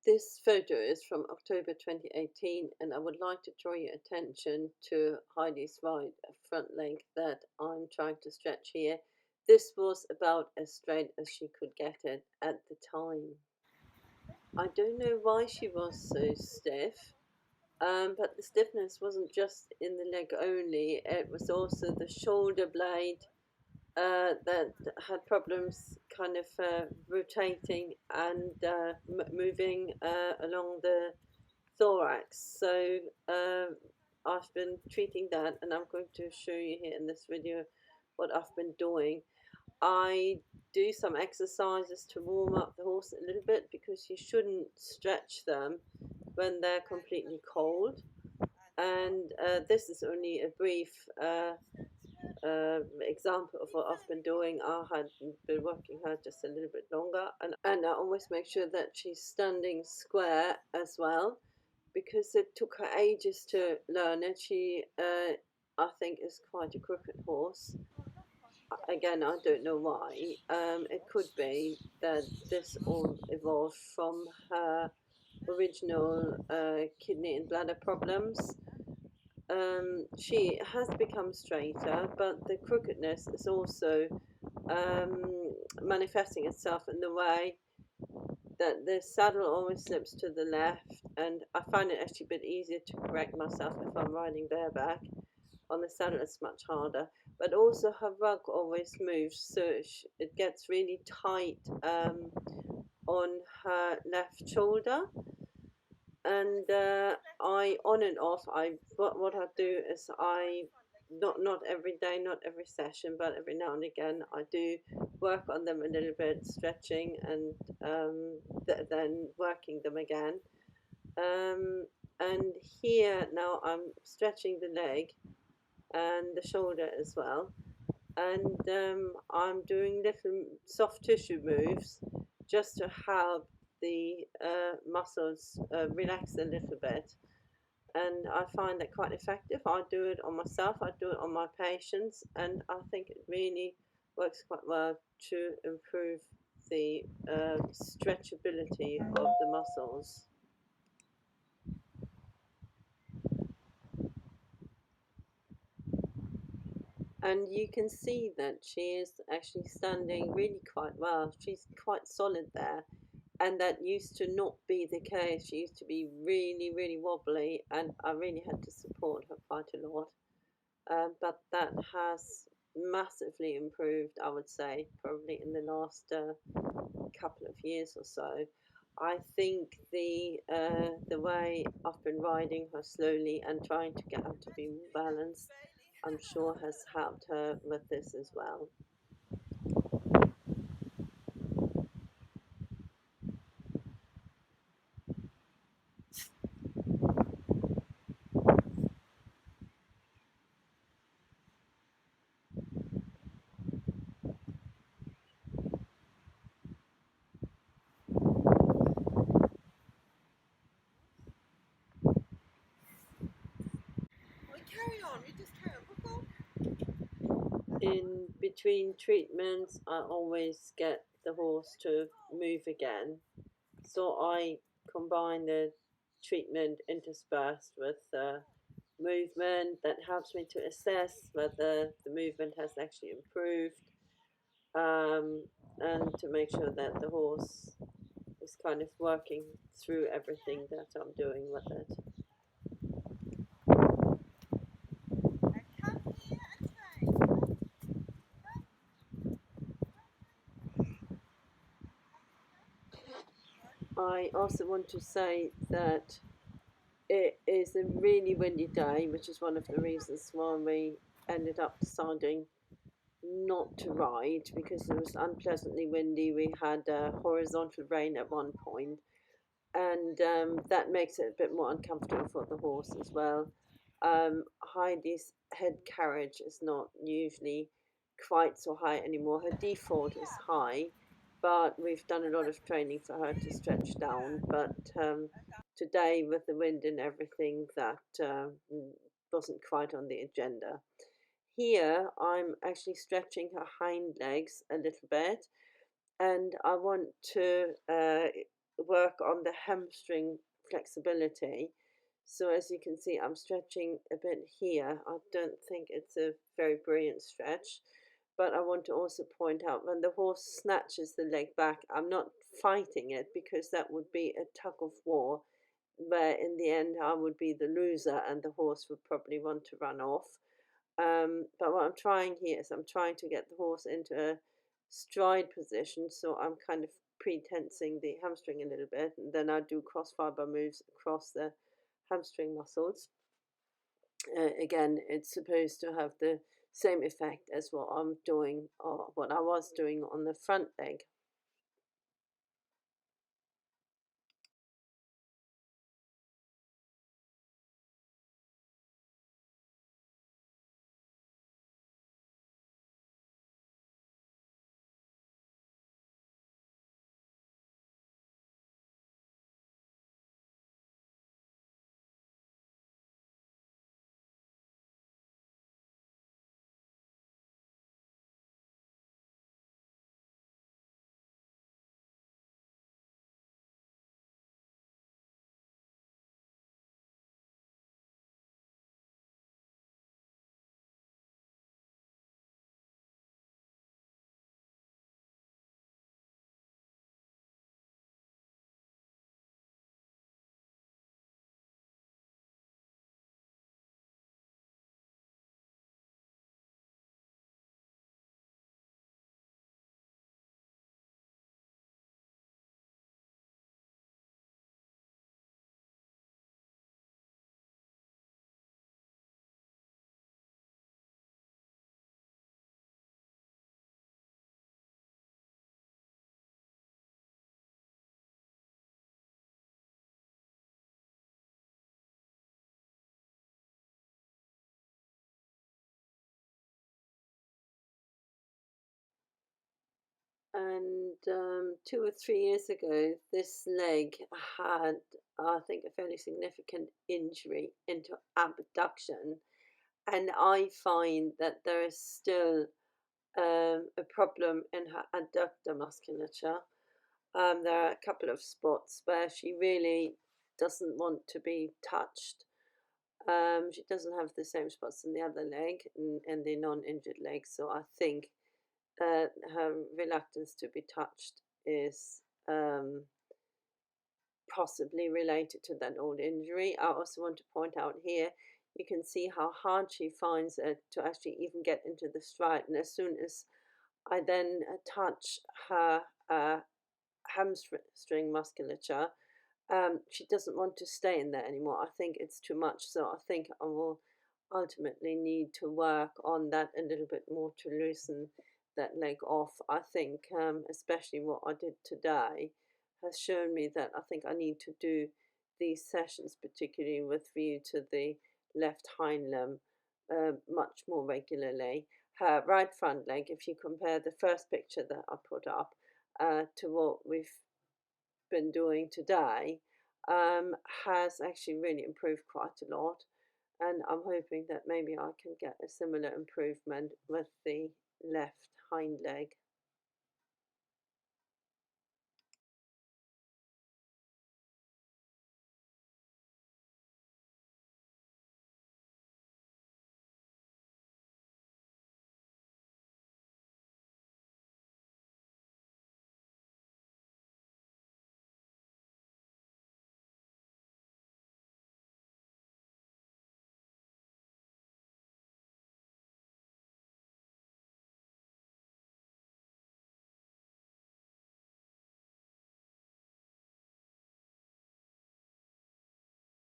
This photo is from October 2018, and I would like to draw your attention to Heidi's right front leg that I'm trying to stretch here. This was about as straight as she could get it at the time. I don't know why she was so stiff, but the stiffness wasn't just in the leg only, it was also the shoulder blade that had problems kind of rotating and moving along the thorax. So I've been treating that, and I'm going to show you here in this video what I've been doing. I do some exercises to warm up the horse a little bit, because you shouldn't stretch them when they're completely cold. And this is only a brief example of what I've been doing. I had been working her just a little bit longer, and I always make sure that she's standing square as well, because it took her ages to learn it. She, I think, is quite a crooked horse. Again, I don't know why. It could be that this all evolved from her original kidney and bladder problems. She has become straighter, but the crookedness is also manifesting itself in the way that the saddle always slips to the left, and I find it actually a bit easier to correct myself if I'm riding bareback. On the saddle it's much harder, but also her rug always moves, so it gets really tight on her left shoulder. And I on and off, what I do is I not every day, not every session, but every now and again I do work on them a little bit, stretching and then working them again. And here now I'm stretching the leg and the shoulder as well, and I'm doing little soft tissue moves just to help the muscles relax a little bit, and I find that quite effective. I do it on myself, I do it on my patients, and I think it really works quite well to improve the stretchability of the muscles. And you can see that she is actually standing really quite well. She's quite solid there, and that used to not be the case. She used to be really, really wobbly, and I really had to support her quite a lot. But that has massively improved, I would say, probably in the last couple of years or so. I think the way I've been riding her slowly and trying to get her to be more balanced, I'm sure has helped her with this as well. Carry on, you just carry on. In between treatments, I always get the horse to move again. So I combine the treatment interspersed with movement that helps me to assess whether the movement has actually improved, um, and to make sure that the horse is kind of working through everything that I'm doing with it. I also want to say that it is a really windy day, which is one of the reasons why we ended up deciding not to ride, because it was unpleasantly windy. We had horizontal rain at one point, and that makes it a bit more uncomfortable for the horse as well. Heidi's head carriage is not usually quite so high anymore. Her default is high, but we've done a lot of training for her to stretch down. But today, with the wind and everything, that wasn't quite on the agenda. Here, I'm actually stretching her hind legs a little bit, and I want to work on the hamstring flexibility. So as you can see, I'm stretching a bit here. I don't think it's a very brilliant stretch, but I want to also point out when the horse snatches the leg back, I'm not fighting it because that would be a tug of war where in the end I would be the loser and the horse would probably want to run off. But what I'm trying here is I'm trying to get the horse into a stride position, so I'm kind of pre-tensing the hamstring a little bit, and then I do cross fiber moves across the hamstring muscles. Again, it's supposed to have the same effect as what I'm doing or what I was doing on the front leg. And 2 or 3 years ago, this leg had, I think, a fairly significant injury into abduction. And I find that there is still a problem in her adductor musculature. There are a couple of spots where she really doesn't want to be touched. She doesn't have the same spots in the other leg and the non-injured leg, so I think her reluctance to be touched is possibly related to that old injury. I also want to point out here, you can see how hard she finds it to actually even get into the stride. And as soon as I then touch her hamstring musculature, she doesn't want to stay in there anymore. I think it's too much. So I think I will ultimately need to work on that a little bit more to loosen that leg off. I think, especially what I did today, has shown me that I think I need to do these sessions, particularly with view to the left hind limb, much more regularly. Her right front leg, if you compare the first picture that I put up to what we've been doing today, has actually really improved quite a lot. And I'm hoping that maybe I can get a similar improvement with the left hind leg.